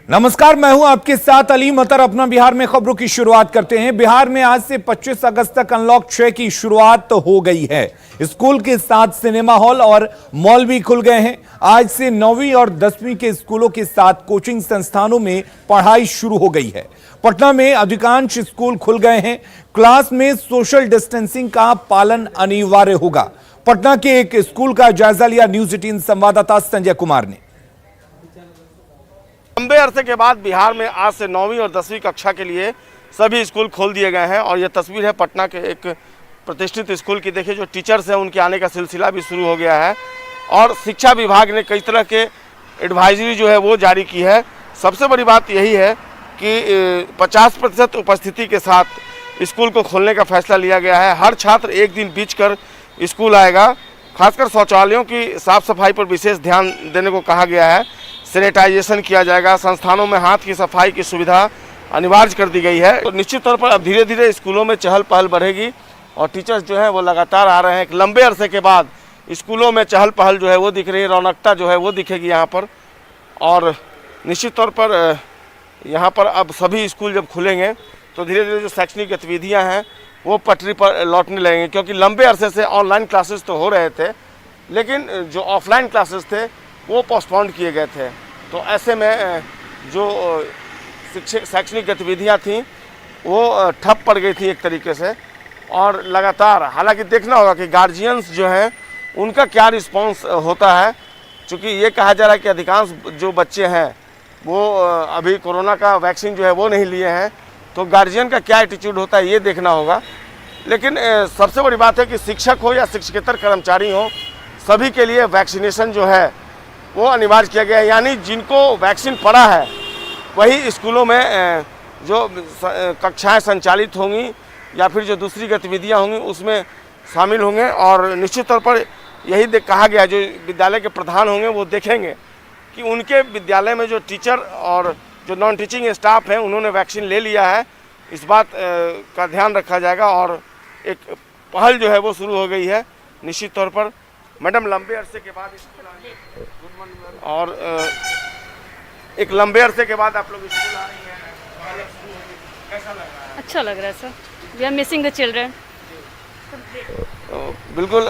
नमस्कार, मैं हूं आपके साथ अली मतर। अपना बिहार में खबरों की शुरुआत करते हैं। बिहार में आज से 25 अगस्त तक अनलॉक 6 की शुरुआत हो गई है। स्कूल के साथ सिनेमा हॉल और मॉल भी खुल गए हैं। आज से 9वीं और 10वीं के स्कूलों के साथ कोचिंग संस्थानों में पढ़ाई शुरू हो गई है। पटना में अधिकांश स्कूल खुल गए हैं। क्लास में सोशल डिस्टेंसिंग का पालन अनिवार्य होगा। पटना के एक स्कूल का जायजा लिया न्यूज 18 संवाददाता संजय कुमार ने। लंबे अरसे के बाद बिहार में आज से 9वीं और 10वीं कक्षा के लिए सभी स्कूल खोल दिए गए हैं। और यह तस्वीर है पटना के एक प्रतिष्ठित स्कूल की। देखिए, जो टीचर्स हैं उनके आने का सिलसिला भी शुरू हो गया है और शिक्षा विभाग ने कई तरह के एडवाइजरी जो है वो जारी की है। सबसे बड़ी बात यही है कि 50% उपस्थिति के साथ स्कूल को खोलने का फैसला लिया गया है। हर छात्र एक दिन बीच कर स्कूल आएगा। खासकर शौचालयों की साफ सफाई पर विशेष ध्यान देने को कहा गया है। सैनिटाइजेशन किया जाएगा। संस्थानों में हाथ की सफाई की सुविधा अनिवार्य कर दी गई है। तो निश्चित तौर पर अब धीरे धीरे स्कूलों में चहल पहल बढ़ेगी और टीचर्स जो हैं वो लगातार आ रहे हैं। एक लंबे अरसे के बाद स्कूलों में चहल पहल जो है वो दिख रही है, रौनकता जो है वो दिखेगी यहाँ पर। और निश्चित तौर पर यहाँ पर अब सभी स्कूल जब खुलेंगे तो धीरे धीरे जो शैक्षणिक गतिविधियाँ हैं वो पटरी पर लौटने लगेंगे। क्योंकि लंबे अरसे से ऑनलाइन क्लासेस तो हो रहे थे, लेकिन जो ऑफलाइन क्लासेस थे वो पोस्टपोन किए गए थे। तो ऐसे में जो शैक्षणिक गतिविधियां थीं वो ठप पड़ गई थी एक तरीके से। और लगातार हालांकि देखना होगा कि गार्जियंस जो हैं उनका क्या रिस्पांस होता है। चूँकि ये कहा जा रहा है कि अधिकांश जो बच्चे हैं वो अभी कोरोना का वैक्सीन जो है वो नहीं लिए हैं, तो गार्जियन का क्या एटीट्यूड होता है ये देखना होगा। लेकिन सबसे बड़ी बात है कि शिक्षक हो या शिक्षकेतर कर्मचारी हो, सभी के लिए वैक्सीनेशन जो है वो अनिवार्य किया गया है। यानी जिनको वैक्सीन पड़ा है वही स्कूलों में जो कक्षाएं संचालित होंगी या फिर जो दूसरी गतिविधियां होंगी उसमें शामिल होंगे। और निश्चित तौर पर यही कहा गया, जो विद्यालय के प्रधान होंगे वो देखेंगे कि उनके विद्यालय में जो टीचर और जो नॉन टीचिंग स्टाफ हैं उन्होंने वैक्सीन ले लिया है। इस बात का ध्यान रखा जाएगा और एक पहल जो है वो शुरू हो गई है निश्चित तौर पर। मैडम, लंबे अरसे के बाद स्कूल आए और एक लंबे अरसे के बाद आप लोग स्कूल आ रही हैं, कैसा लग रहा है? अच्छा लग रहा है sir. We are missing the children. बिल्कुल,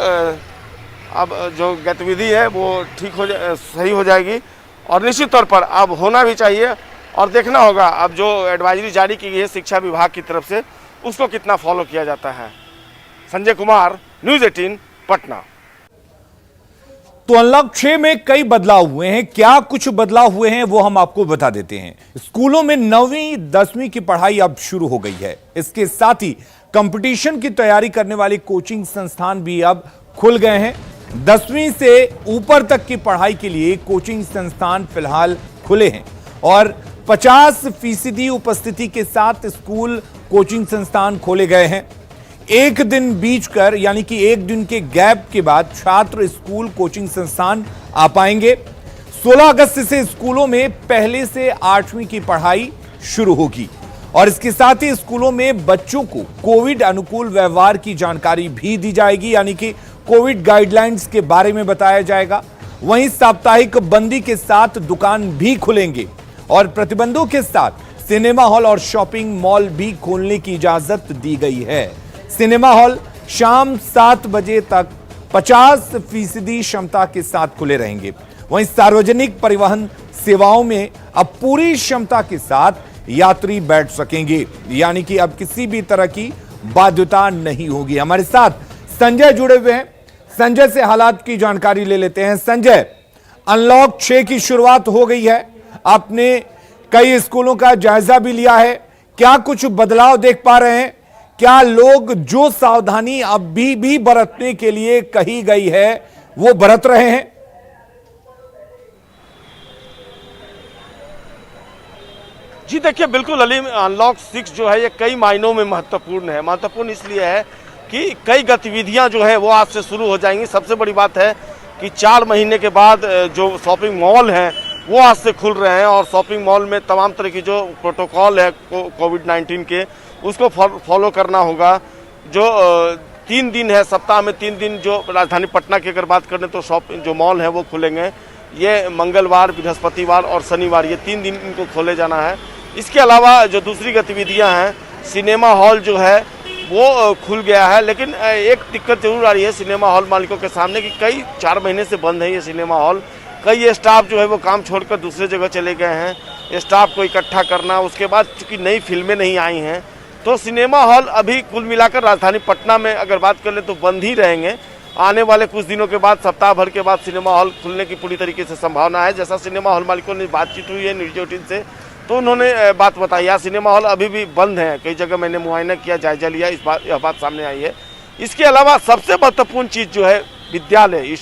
अब जो गतिविधि है वो ठीक हो सही हो जाएगी और निश्चित तौर पर अब होना भी चाहिए। और देखना होगा अब जो एडवाइजरी जारी की गई है शिक्षा विभाग की तरफ से उसको कितना फॉलो किया जाता है। संजय कुमार, न्यूज 18 पटना। तो अनलॉक 6 में कई बदलाव हुए हैं। क्या कुछ बदलाव हुए हैं वो हम आपको बता देते हैं। स्कूलों में 9वीं 10वीं की पढ़ाई अब शुरू हो गई है। इसके साथ ही कंपटीशन की तैयारी करने वाले कोचिंग संस्थान भी अब खुल गए हैं। 10वीं से ऊपर तक की पढ़ाई के लिए कोचिंग संस्थान फिलहाल खुले हैं और 50% उपस्थिति के साथ स्कूल कोचिंग संस्थान खोले गए हैं। एक दिन बीच कर यानी कि एक दिन के गैप के बाद छात्र स्कूल कोचिंग संस्थान आ पाएंगे। 16 अगस्त से स्कूलों में पहले से 8वीं की पढ़ाई शुरू होगी और इसके साथ ही स्कूलों में बच्चों को कोविड अनुकूल व्यवहार की जानकारी भी दी जाएगी, यानी कि कोविड गाइडलाइंस के बारे में बताया जाएगा। वहीं साप्ताहिक बंदी के साथ दुकान भी खुलेंगे और प्रतिबंधों के साथ सिनेमा हॉल और शॉपिंग मॉल भी खोलने की इजाजत दी गई है। सिनेमा हॉल शाम 7 बजे तक 50% क्षमता के साथ खुले रहेंगे। वहीं सार्वजनिक परिवहन सेवाओं में अब पूरी क्षमता के साथ यात्री बैठ सकेंगे, यानी कि अब किसी भी तरह की बाध्यता नहीं होगी। हमारे साथ संजय जुड़े हुए हैं। संजय से हालात की जानकारी ले लेते हैं। संजय, अनलॉक 6 की शुरुआत हो गई है। आपने कई स्कूलों का जायजा भी लिया है। क्या कुछ बदलाव देख पा रहे हैं? क्या लोग जो सावधानी अभी भी बरतने के लिए कही गई है वो बरत रहे हैं? जी देखिए, बिल्कुल अली, अनलॉक 6 जो है ये कई मायनों में महत्वपूर्ण है। महत्वपूर्ण इसलिए है कि कई गतिविधियां जो है वो आज से शुरू हो जाएंगी। सबसे बड़ी बात है कि 4 महीने के बाद जो शॉपिंग मॉल हैं वो आज से खुल रहे हैं और शॉपिंग मॉल में तमाम तरह की जो प्रोटोकॉल है कोविड-19 के उसको फॉलो करना होगा। जो 3 दिन है, सप्ताह में 3 दिन जो राजधानी पटना की अगर बात करें तो शॉपिंग जो मॉल है वो खुलेंगे। ये मंगलवार, बृहस्पतिवार और शनिवार, ये 3 दिन इनको खोले जाना है। इसके अलावा जो दूसरी गतिविधियां हैं, सिनेमा हॉल जो है वो खुल गया है, लेकिन एक दिक्कत जरूर आ रही है सिनेमा हॉल मालिकों के सामने कि कई 4 महीने से बंद है ये सिनेमा हॉल। कई स्टाफ जो है वो काम छोड़कर दूसरे जगह चले गए हैं, स्टाफ को इकट्ठा करना, उसके बाद चूँकि नई फिल्में नहीं आई हैं तो सिनेमा हॉल अभी कुल मिलाकर राजधानी पटना में अगर बात कर ले तो बंद ही रहेंगे। आने वाले कुछ दिनों के बाद, सप्ताह भर के बाद सिनेमा हॉल खुलने की पूरी तरीके से संभावना है। जैसा सिनेमा हॉल मालिकों ने बातचीत हुई है न्यूज़ 18 से, तो उन्होंने बात बताई है सिनेमा हॉल अभी भी बंद है। कई जगह मैंने मुआयना किया, जायजा लिया, यह बात सामने आई है। इसके अलावा सबसे महत्वपूर्ण चीज़ जो है विद्यालय,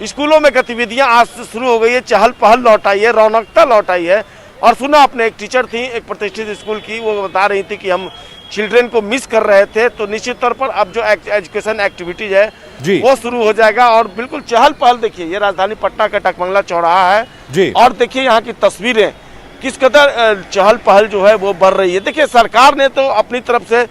स्कूलों में गतिविधियां आज से शुरू हो गई है, चहल पहल लौट आई है, रौनकता लौट आई है। और सुना आपने, एक टीचर थी एक प्रतिष्ठित स्कूल की, वो बता रही थी कि हम चिल्ड्रेन को मिस कर रहे थे, तो निश्चित तौर पर अब जो एजुकेशन एक्टिविटीज है वो शुरू हो जाएगा और बिल्कुल चहल पहल। देखिए ये राजधानी पटना का टकमंगला चौराहा है जी, और देखिए यहाँ की तस्वीरें किस कदर चहल पहल जो है वो बढ़ रही है। देखिए सरकार ने तो अपनी तरफ से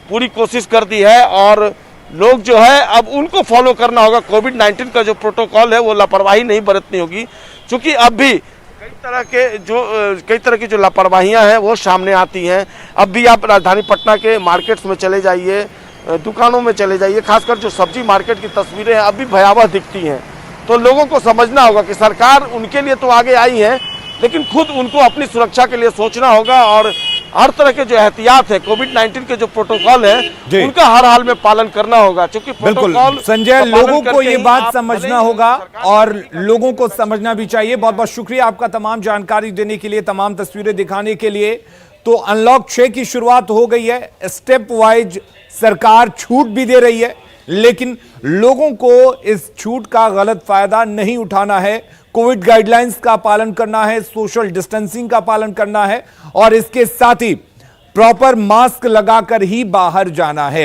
पूरी कोशिश कर दी है और लोग जो है अब उनको फॉलो करना होगा। कोविड-19 का जो प्रोटोकॉल है वो लापरवाही नहीं बरतनी होगी, क्योंकि अब भी कई तरह की जो लापरवाहियां हैं वो सामने आती हैं। अब भी आप राजधानी पटना के मार्केट्स में चले जाइए, दुकानों में चले जाइए, खासकर जो सब्जी मार्केट की तस्वीरें हैं अब भी भयावह दिखती हैं। तो लोगों को समझना होगा कि सरकार उनके लिए तो आगे आई है, लेकिन खुद उनको अपनी सुरक्षा के लिए सोचना होगा और हर तरह के जो एहतियात है, कोविड-19 के जो प्रोटोकॉल है उनका हर हाल में पालन करना होगा। क्योंकि बिल्कुल संजय, लोगों को ये बात समझना होगा और लोगों को समझना भी चाहिए। बहुत बहुत शुक्रिया आपका तमाम जानकारी देने के लिए, तमाम तस्वीरें दिखाने के लिए। तो अनलॉक 6 की शुरुआत हो गई है, स्टेप वाइज सरकार छूट भी दे रही है, लेकिन लोगों को इस छूट का गलत फायदा नहीं उठाना है। कोविड गाइडलाइंस का पालन करना है, सोशल डिस्टेंसिंग का पालन करना है और इसके साथ ही प्रॉपर मास्क लगाकर ही बाहर जाना है।